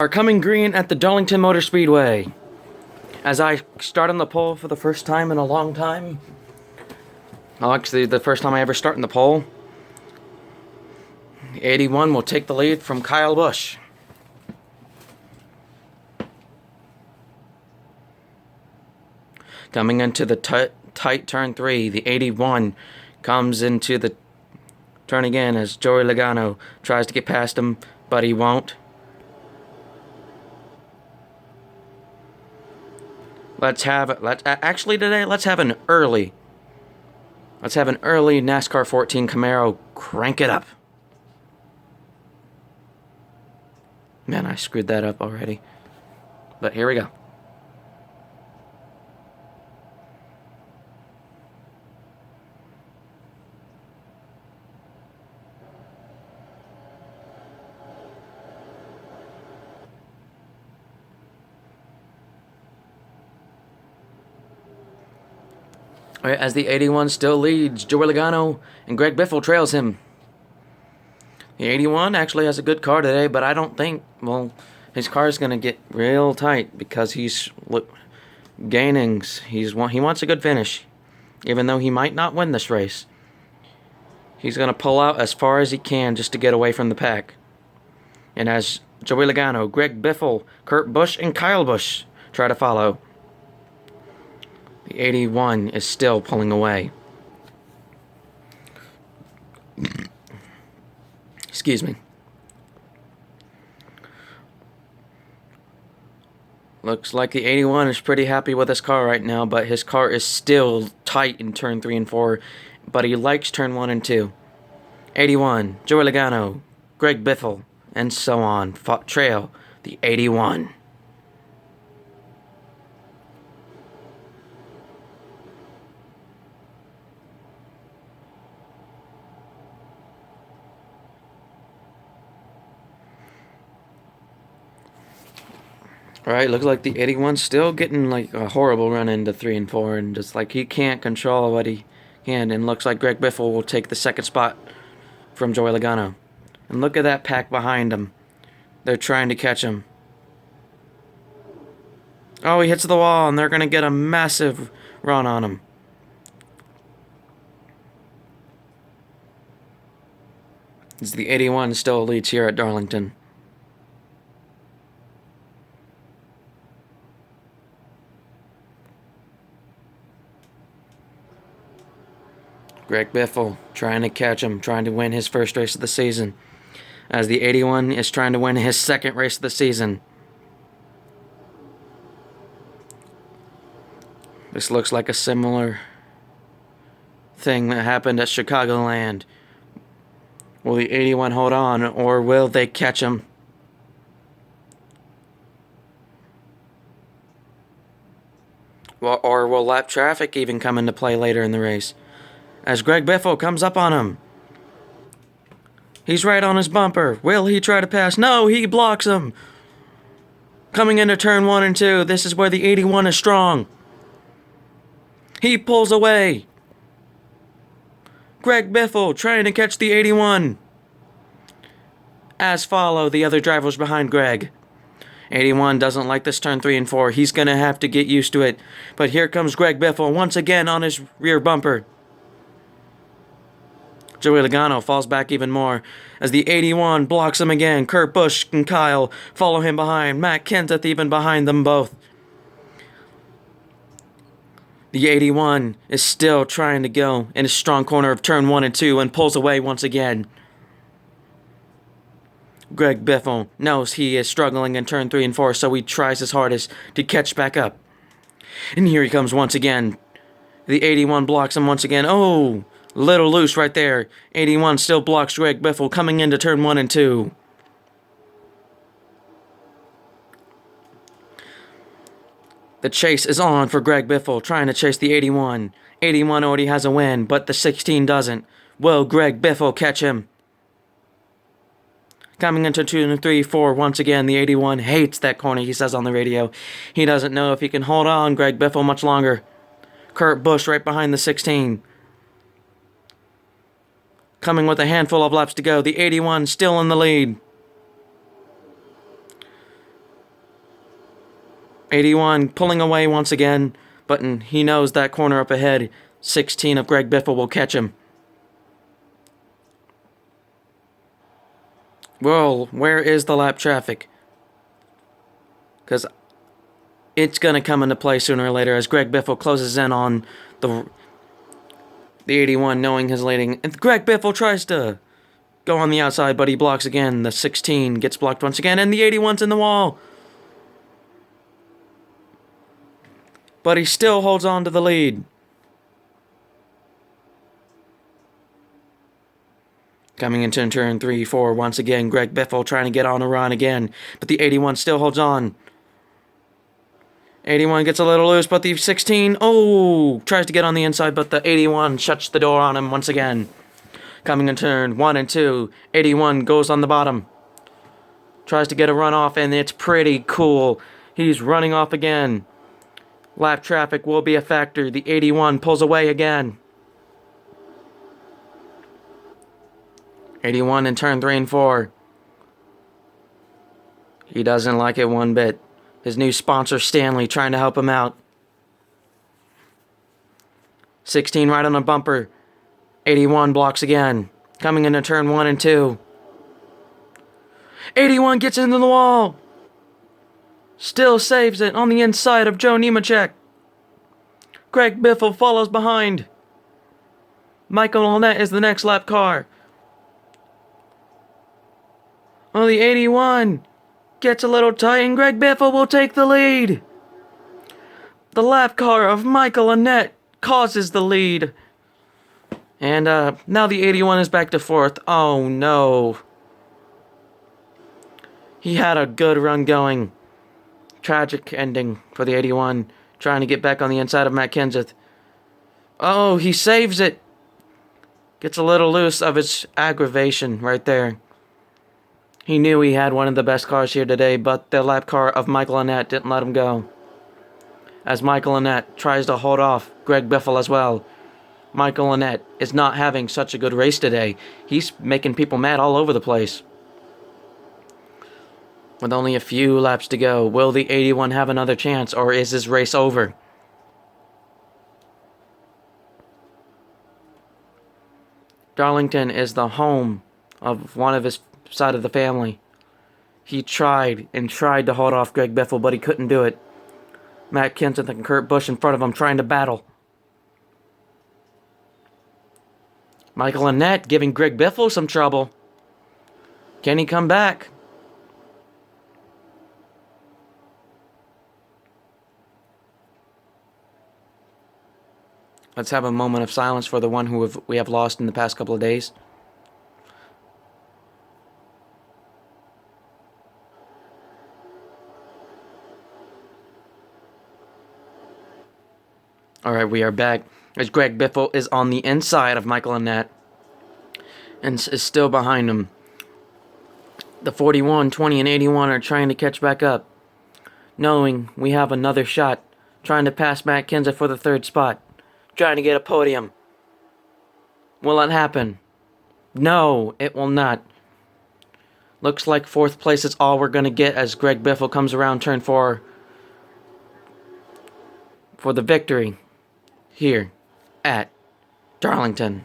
Are coming green at the Darlington Motor Speedway. As I start on the pole for the first time in a long time. Well, actually, the first time I ever start in the pole. 81 will take the lead from Kyle Busch. Coming into the tight turn 3, the 81 comes into the turn again as Joey Logano tries to get past him, but he won't. Let's have an early NASCAR 14 Camaro. Crank it up. Man, I screwed that up already. But here we go. As the 81 still leads, Joey Logano and Greg Biffle trails him. The 81 actually has a good car today, but I don't think, well, his car is going to get real tight because he's gaining. He wants a good finish, even though he might not win this race. He's going to pull out as far as he can just to get away from the pack. And as Joey Logano, Greg Biffle, Kurt Busch, and Kyle Busch try to follow, the 81 is still pulling away. Excuse me. Looks like the 81 is pretty happy with his car right now, but his car is still tight in turn 3 and 4, but he likes turn 1 and 2. 81, Joey Logano, Greg Biffle, and so on trail the 81. Alright, looks like the 81's still getting like a horrible run into 3 and 4, and just like he can't control what he can, and looks like Greg Biffle will take the second spot from Joey Logano. And look at that pack behind him. They're trying to catch him. Oh, he hits the wall, and they're going to get a massive run on him. As the 81 still leads here at Darlington. Greg Biffle trying to catch him, trying to win his first race of the season. As the 81 is trying to win his second race of the season. This looks like a similar thing that happened at Chicagoland. Will the 81 hold on, or will they catch him? Well, or will lap traffic even come into play later in the race? As Greg Biffle comes up on him. He's right on his bumper. Will he try to pass? No, he blocks him. Coming into turn 1 and 2, this is where the 81 is strong. He pulls away. Greg Biffle trying to catch the 81. As follow the other drivers behind Greg. 81 doesn't like this turn 3 and 4. He's going to have to get used to it. But here comes Greg Biffle once again on his rear bumper. Joey Logano falls back even more as the 81 blocks him again. Kurt Busch and Kyle follow him behind. Matt Kenseth even behind them both. The 81 is still trying to go in a strong corner of turn 1 and 2 and pulls away once again. Greg Biffle knows he is struggling in turn 3 and 4, so he tries his hardest to catch back up. And here he comes once again. The 81 blocks him once again. Oh! Little loose right there. 81 still blocks Greg Biffle coming into turn 1 and 2. The chase is on for Greg Biffle, trying to chase the 81. 81 already has a win, but the 16 doesn't. Will Greg Biffle catch him? Coming into 2 and 3, 4, once again, the 81 hates that corner, he says on the radio. He doesn't know if he can hold on Greg Biffle much longer. Kurt Busch right behind the 16. Coming with a handful of laps to go. The 81 still in the lead. 81 pulling away once again, but he knows that corner up ahead, 16 of Greg Biffle will catch him. Well, where is the lap traffic? Because it's going to come into play sooner or later as Greg Biffle closes in on the 81, knowing his leading. And Greg Biffle tries to go on the outside, but he blocks again. The 16 gets blocked once again, and the 81's in the wall. But he still holds on to the lead. Coming into turn 3, 4, once again, Greg Biffle trying to get on a run again, but the 81 still holds on. 81 gets a little loose, but the 16, tries to get on the inside, but the 81 shuts the door on him once again. Coming in turn 1 and 2, 81 goes on the bottom. Tries to get a run off, and it's pretty cool. He's running off again. Lap traffic will be a factor. The 81 pulls away again. 81 in turn 3 and 4. He doesn't like it one bit. His new sponsor, Stanley, trying to help him out. 16 right on a bumper. 81 blocks again. Coming into turn 1 and 2. 81 gets into the wall. Still saves it on the inside of Joe Nemechek. Greg Biffle follows behind. Michael Lynette is the next lap car. The 81 gets a little tight, and Greg Biffle will take the lead. The lap car of Michael Lynette causes the lead. And now the 81 is back to 4th. Oh no. He had a good run going. Tragic ending for the 81. Trying to get back on the inside of Matt Kenseth. He saves it. Gets a little loose of his aggravation right there. He knew he had one of the best cars here today, but the lap car of Michael Lynette didn't let him go. As Michael Lynette tries to hold off Greg Biffle as well. Michael Lynette is not having such a good race today. He's making people mad all over the place. With only a few laps to go, will the 81 have another chance, or is his race over? Darlington is the home of one of his side of the family. He tried and tried to hold off Greg Biffle, but he couldn't do it. Matt Kenseth and Kurt Busch in front of him trying to battle. Michael Lynette giving Greg Biffle some trouble. Can he come back? Let's have a moment of silence for the one who we have lost in the past couple of days. Alright, we are back. As Greg Biffle is on the inside of Michael Lynette and is still behind him. The 41, 20, and 81 are trying to catch back up, knowing we have another shot, trying to pass Matt Kenseth for the 3rd spot, trying to get a podium. Will it happen? No, it will not. Looks like 4th place is all we're going to get as Greg Biffle comes around turn 4 for the victory here at Darlington.